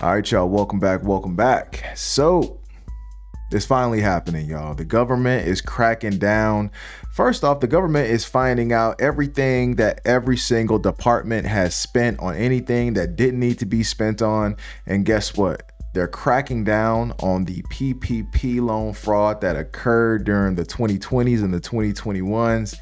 All right, y'all, welcome back. So it's finally happening, y'all. The government is cracking down. First off, the government is finding out everything that every single department has spent on anything that didn't need to be spent on. And guess what? They're cracking down on the PPP loan fraud that occurred during the 2020s and the 2021s.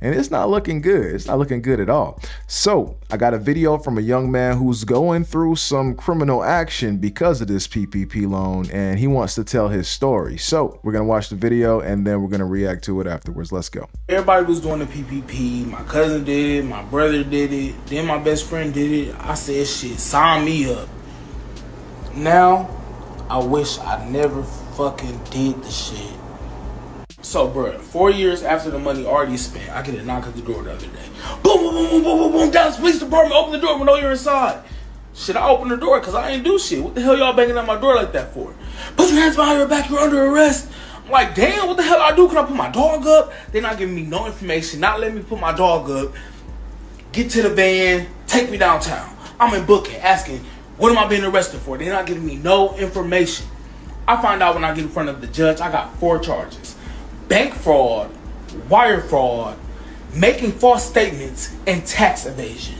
And it's not looking good. It's not looking good at all. So I got a video from a young man who's going through some criminal action because of this PPP loan, and he wants to tell his story. So we're going to watch the video and then we're going to react to it afterwards. Let's go. Everybody was doing the PPP. My cousin did it. My brother did it. Then my best friend did it. I said, shit, sign me up. Now, I wish I never fucking did the shit. So, bro, 4 years after the money already spent, I get a knock at the door the other day. Boom, boom, boom, boom, boom, boom, boom. Dallas Police Department, open the door. We know you're inside. Shit, I opened the door because I ain't do shit. What the hell y'all banging at my door like that for? Put your hands behind your back. You're under arrest. I'm like, damn, what the hell I do? Can I put my dog up? They're not giving me no information. Not letting me put my dog up. Get to the van. Take me downtown. I'm in booking, asking, what am I being arrested for? They're not giving me no information. I find out when I get in front of the judge, I got 4 charges. Bank fraud, wire fraud, making false statements, and tax evasion.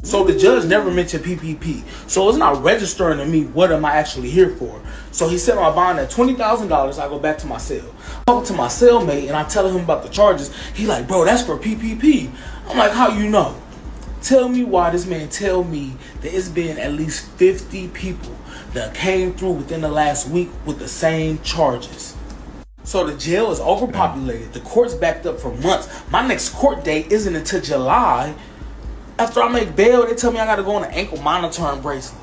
So the judge never mentioned PPP. So it's not registering to me what am I actually here for. So he set my bond at $20,000. I go back to my cell. I talk to my cellmate and I tell him about the charges. He like, bro, that's for PPP. I'm like, how you know? Tell me why this man tell me that it's been at least 50 people that came through within the last week with the same charges. So the jail is overpopulated. The court's backed up for months. My next court date isn't until July. After I make bail, they tell me I gotta go on an ankle monitoring bracelet.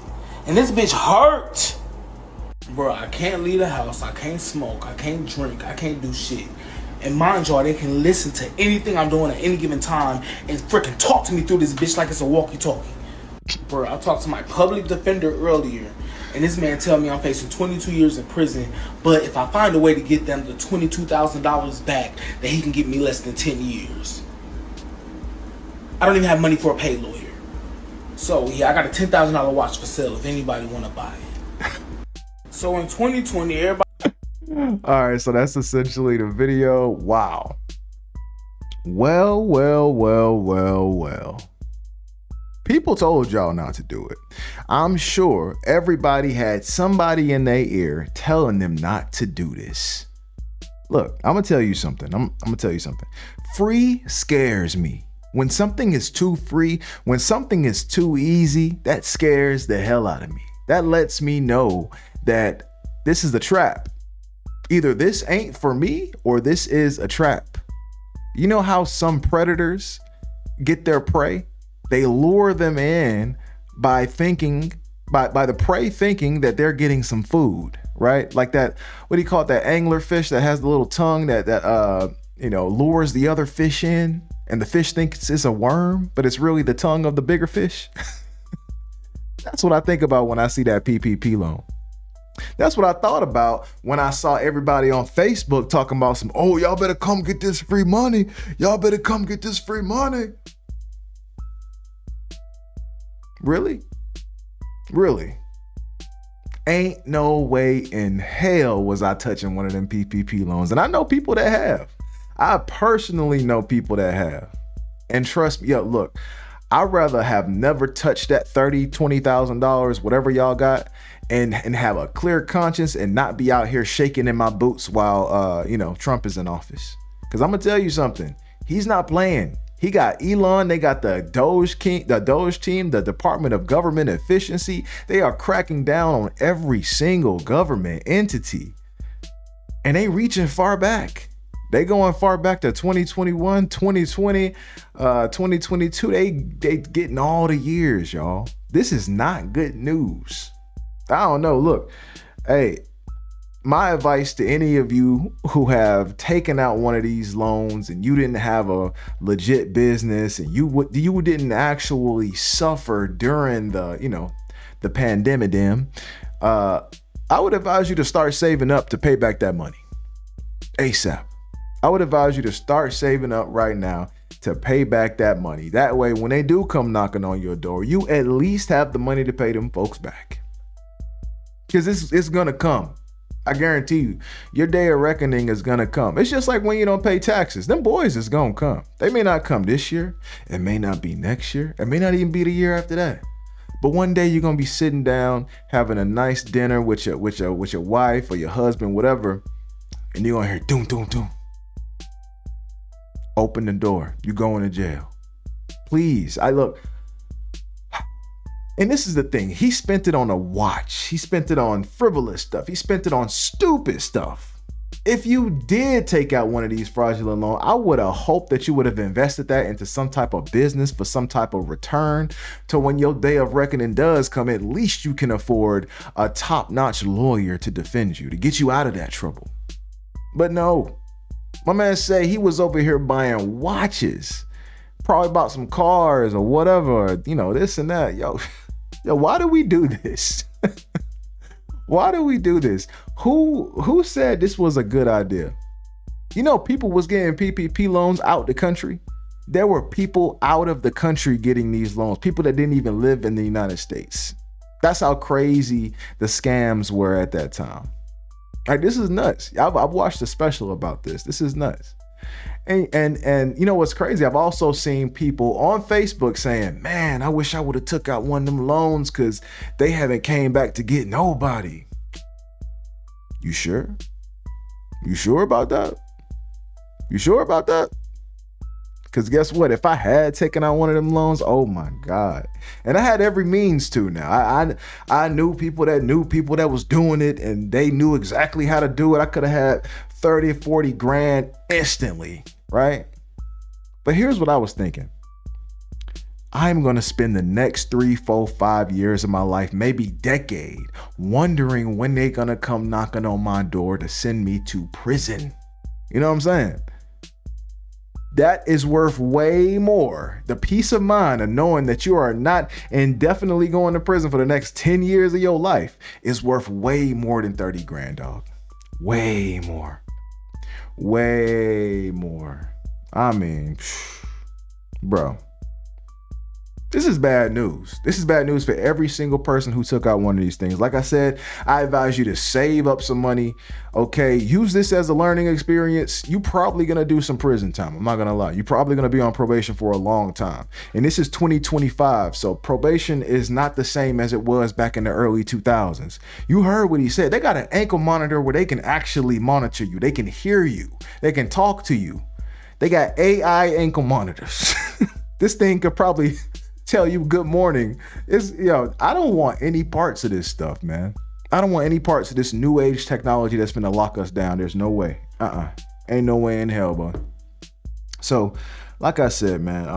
And this bitch hurt. Bro, I can't leave the house. I can't smoke. I can't drink. I can't do shit. And mind y'all, they can listen to anything I'm doing at any given time and freaking talk to me through this bitch like it's a walkie-talkie. Bro, I talked to my public defender earlier. And this man tell me I'm facing 22 years in prison, but if I find a way to get them the $22,000 back, that he can give me less than 10 years. I don't even have money for a paid lawyer. So yeah, I got a $10,000 watch for sale if anybody want to buy it. So in 2020, everybody... All right, so that's essentially the video. Wow. Well. People told y'all not to do it. I'm sure everybody had somebody in their ear telling them not to do this. Look, I'm gonna tell you something. I'm gonna tell you something. Free scares me. When something is too free, when something is too easy, that scares the hell out of me. That lets me know that this is a trap. Either this ain't for me or this is a trap. You know how some predators get their prey? They lure them in by thinking, by the prey thinking that they're getting some food, right? Like that, what do you call it? That angler fish that has the little tongue that lures the other fish in, and the fish thinks it's a worm, but it's really the tongue of the bigger fish. That's what I think about when I see that PPP loan. That's what I thought about when I saw everybody on Facebook talking about some, oh, y'all better come get this free money. Y'all better come get this free money. Really? Ain't no way in hell was I touching one of them PPP loans. And I know people that have. I personally know people that have. And trust me, yo, look, I'd rather have never touched that $30,000, $20,000, whatever y'all got, and have a clear conscience and not be out here shaking in my boots while Trump is in office. Because I'm gonna tell you something. He's not playing. He got Elon, they got the Doge team, the Department of Government Efficiency. They are cracking down on every single government entity. And they reaching far back. They going far back to 2021, 2020, 2022. They getting all the years, y'all. This is not good news. I don't know. Look, hey, my advice to any of you who have taken out one of these loans and you didn't have a legit business and you didn't actually suffer during the pandemic, I would advise you to start saving up to pay back that money ASAP. I would advise you to start saving up right now to pay back that money. That way, when they do come knocking on your door, you at least have the money to pay them folks back. Because it's gonna come. I guarantee you, your day of reckoning is gonna come. It's just like when you don't pay taxes. Them boys is gonna come. They may not come this year. It may not be next year. It may not even be the year after that. But one day you're gonna be sitting down having a nice dinner with your wife or your husband, whatever, and you're gonna hear doom doom doom. Open the door. You going to jail. Please. And this is the thing. He spent it on a watch. He spent it on frivolous stuff. He spent it on stupid stuff. If you did take out one of these fraudulent loans, I would have hoped that you would have invested that into some type of business for some type of return, to when your day of reckoning does come, at least you can afford a top-notch lawyer to defend you, to get you out of that trouble. But no, my man say he was over here buying watches, probably bought some cars or whatever, this and that. Yo, why do we do this? Why do we do this? Who said this was a good idea? People was getting PPP loans out the country. There were people out of the country getting these loans, people that didn't even live in the United States. That's how crazy the scams were at that time. Like, this is nuts. I've watched a special about this. This is nuts. And you know what's crazy? I've also seen people on Facebook saying, man, I wish I would have took out one of them loans because they haven't came back to get nobody. You sure? You sure about that? You sure about that? Because guess what? If I had taken out one of them loans, oh my God. And I had every means to now. I knew people that was doing it, and they knew exactly how to do it. I could have had 30, 40 grand instantly, right? But here's what I was thinking. I'm going to spend the next 3, 4, 5 years of my life, maybe decade, wondering when they're going to come knocking on my door to send me to prison. You know what I'm saying? That is worth way more. The peace of mind of knowing that you are not indefinitely going to prison for the next 10 years of your life is worth way more than 30 grand, dog. Way more. Way more. I mean, bro. This is bad news. This is bad news for every single person who took out one of these things. Like I said, I advise you to save up some money. Okay, use this as a learning experience. You probably gonna do some prison time. I'm not gonna lie. You're probably gonna be on probation for a long time. And this is 2025, so probation is not the same as it was back in the early 2000s. You heard what he said. They got an ankle monitor where they can actually monitor you. They can hear you. They can talk to you. They got AI ankle monitors. This thing could probably tell you good morning. I don't want any parts of this stuff, man. I don't want any parts of this new age technology that's gonna lock us down. There's no way. Ain't no way in hell, boy. So, like I said, man,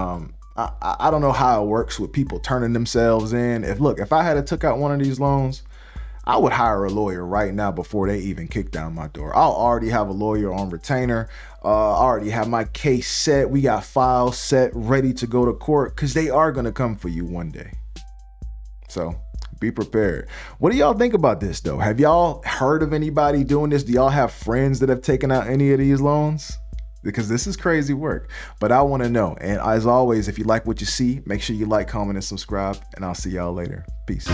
I don't know how it works with people turning themselves in. If I had took out one of these loans, I would hire a lawyer right now before they even kick down my door. I'll already have a lawyer on retainer. I already have my case set. We got files set, ready to go to court, because they are going to come for you one day. So be prepared. What do y'all think about this, though? Have y'all heard of anybody doing this? Do y'all have friends that have taken out any of these loans? Because this is crazy work. But I want to know. And as always, if you like what you see, make sure you like, comment, and subscribe. And I'll see y'all later. Peace.